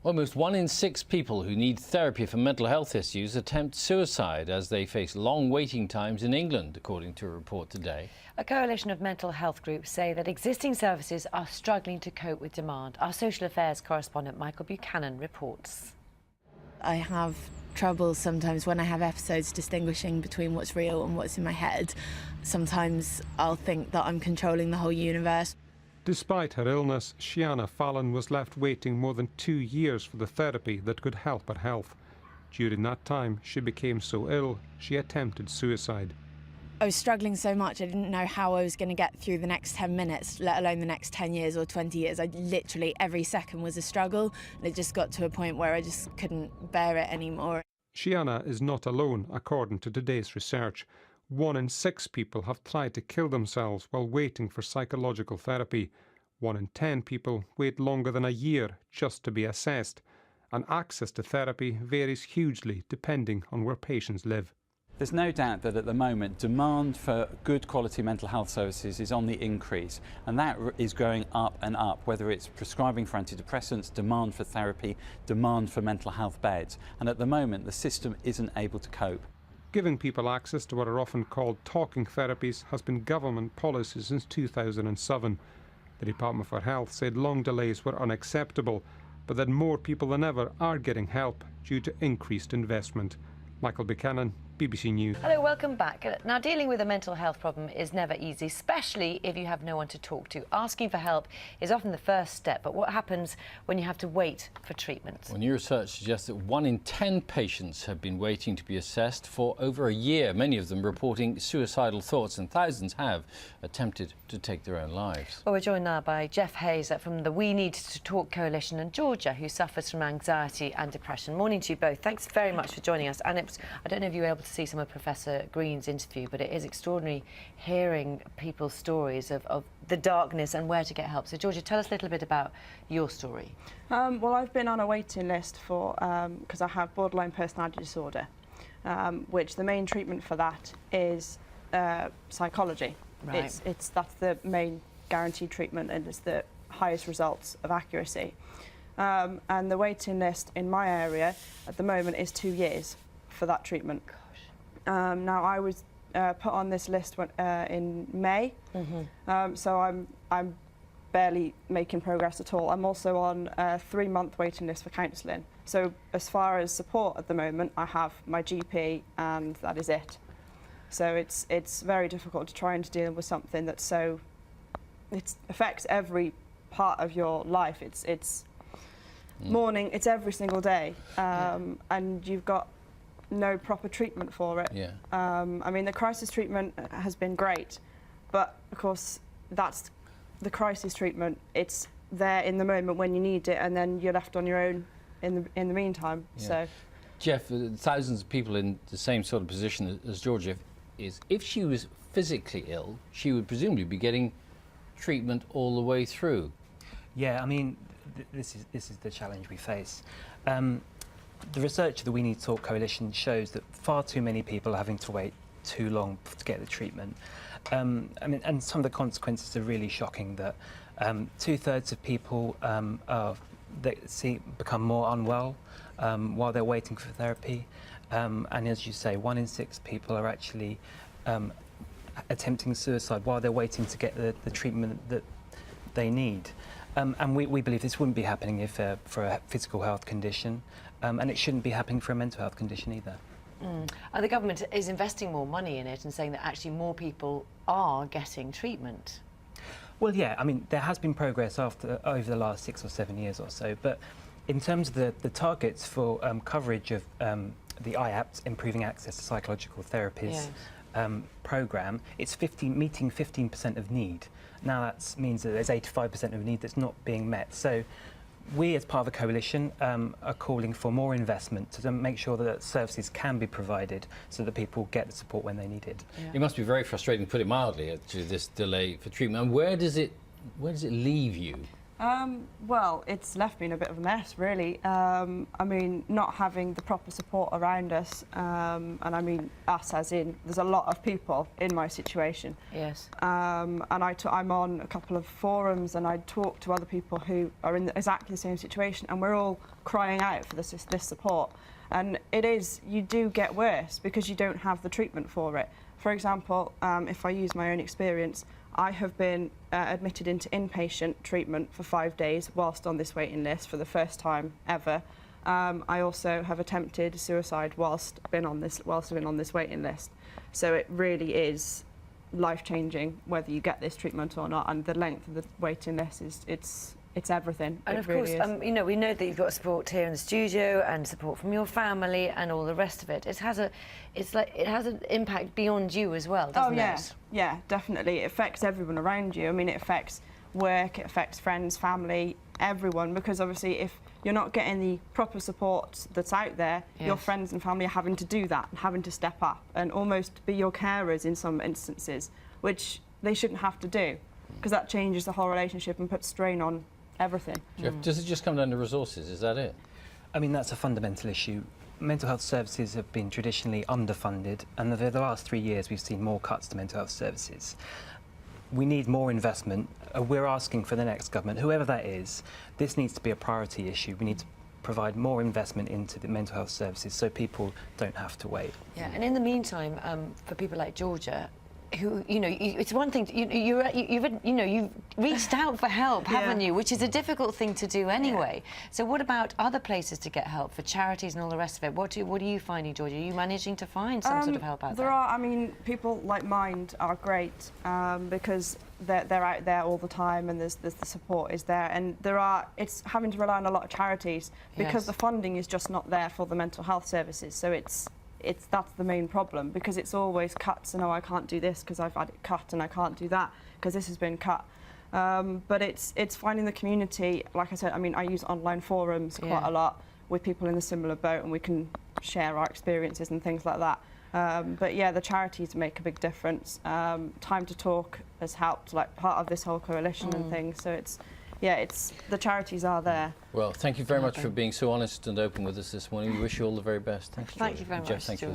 Almost 1 in 6 people who need therapy for mental health issues attempt suicide as they face long waiting times in England, according to a report today. A coalition of mental health groups say that existing services are struggling to cope with demand. Our social affairs correspondent Michael Buchanan reports. I have trouble sometimes when I have episodes distinguishing between what's real and what's in my head. Sometimes I'll think that I'm controlling the whole universe. Despite her illness, Shiana Fallon was left waiting more than 2 years for the therapy that could help her health. During that time, she became so ill, she attempted suicide. I was struggling so much, I didn't know how I was going to get through the next 10 minutes, let alone the next 10 years or 20 years. Literally every second was a struggle, and it just got to a point where I just couldn't bear it anymore. Shiana is not alone, according to today's research. 1 in 6 people have tried to kill themselves while waiting for psychological therapy. 1 in 10 people wait longer than a year just to be assessed. And access to therapy varies hugely depending on where patients live. There's no doubt that at the moment demand for good quality mental health services is on the increase, and that is going up and up, whether it's prescribing for antidepressants, demand for therapy, demand for mental health beds. And at the moment the system isn't able to cope. Giving people access to what are often called talking therapies has been government policy since 2007. The Department for Health said long delays were unacceptable, but that more people than ever are getting help due to increased investment. Michael Buchanan, BBC News. Hello, welcome back. Now, dealing with a mental health problem is never easy, especially if you have no one to talk to. Asking for help is often the first step, but what happens when you have to wait for treatment? Well, new research suggests that 1 in 10 patients have been waiting to be assessed for over a year, many of them reporting suicidal thoughts, and thousands have attempted to take their own lives. Well, we're joined now by Jeff Hayes from the We Need to Talk Coalition and Georgia, who suffers from anxiety and depression. Morning to you both. Thanks very much for joining us. And I don't know if you were able to see some of Professor Green's interview, but it is extraordinary hearing people's stories of the darkness and where to get help. So, Georgia, tell us a little bit about your story. Well, I've been on a waiting list for because I have borderline personality disorder, which the main treatment for that is psychology. Right. That's the main guaranteed treatment, and it's the highest results of accuracy. And the waiting list in my area at the moment is 2 years for that treatment. Gosh. Now, I was put on this list in May, so I'm barely making progress at all. I'm also on a 3-month waiting list for counselling. So as far as support at the moment, I have my GP and that is it. So it's very difficult to try and deal with something that's it affects every part of your life. It's morning, it's every single day, and you've got no proper treatment for it. Yeah. I mean, the crisis treatment has been great, but of course that's the crisis treatment. It's there in the moment when you need it, and then you're left on your own in the meantime. Yeah. So, Jeff, thousands of people in the same sort of position as Georgia is. If she was physically ill, she would presumably be getting treatment all the way through. Yeah, I mean, this is the challenge we face. The research of the We Need to Talk Coalition shows that far too many people are having to wait too long to get the treatment. I mean, and some of the consequences are really shocking. That 2/3 of people become more unwell while they're waiting for therapy, and as you say, 1 in 6 people are actually attempting suicide while they're waiting to get the treatment that they need. And we believe this wouldn't be happening if for a physical health condition, and it shouldn't be happening for a mental health condition either. And the government is investing more money in it and saying that actually more people are getting treatment. Well, yeah, I mean, there has been progress over the last 6 or 7 years or so, but in terms of the targets for coverage of the IAPT, Improving Access to Psychological Therapies, programme, it's meeting 15% of need. Now that means that there's 85% of need that's not being met. So we, as part of a coalition, are calling for more investment to make sure that services can be provided so that people get the support when they need it. Yeah. It must be very frustrating, to put it mildly, actually, this delay for treatment. And where does it leave you? Well, it's left me in a bit of a mess, really. I mean, not having the proper support around us, and I mean us as in, there's a lot of people in my situation. Yes. And I'm on a couple of forums, and I talk to other people who are in exactly the same situation, and we're all crying out for this support. And you do get worse because you don't have the treatment for it. For example, if I use my own experience, I have been admitted into inpatient treatment for 5 days whilst on this waiting list for the first time ever. I also have attempted suicide whilst been on this waiting list. So it really is life-changing whether you get this treatment or not, and the length of the waiting list it's everything. And of course, you know, we know that you've got support here in the studio and support from your family and all the rest of it. It has an impact beyond you as well, doesn't it? Yeah, definitely. It affects everyone around you. I mean, it affects work, it affects friends, family, everyone, because obviously if you're not getting the proper support that's out there, your friends and family are having to do that, and having to step up and almost be your carers in some instances, which they shouldn't have to do, because that changes the whole relationship and puts strain on everything. Jeff, does it just come down to resources? Is that it? I mean, that's a fundamental issue. Mental health services have been traditionally underfunded, and over the last 3 years we've seen more cuts to mental health services. We need more investment. We're asking for the next government, whoever that is, this needs to be a priority issue. We need to provide more investment into the mental health services so people don't have to wait. Yeah, and in the meantime, for people like Georgia, who, you know, it's one thing, you've reached out for help, haven't you? Which is a difficult thing to do anyway. So what about other places to get help, for charities and all the rest of it? What are you finding, Georgia? Are you managing to find some sort of help out there? There are, I mean, people like Mind are great because they're out there all the time, and the support is there. And it's having to rely on a lot of charities because the funding is just not there for the mental health services. So that's the main problem, because it's always cuts, and I can't do this because I've had it cut, and I can't do that because this has been cut. But it's finding the community. Like I said, I mean, I use online forums quite a lot with people in a similar boat, and we can share our experiences and things like that. But yeah, the charities make a big difference. Time to Talk has helped, like part of this whole coalition and things. So the charities are there. Well, thank you very much for being so honest and open with us this morning. We wish you all the very best. Thank you very much, Jeff, thank you.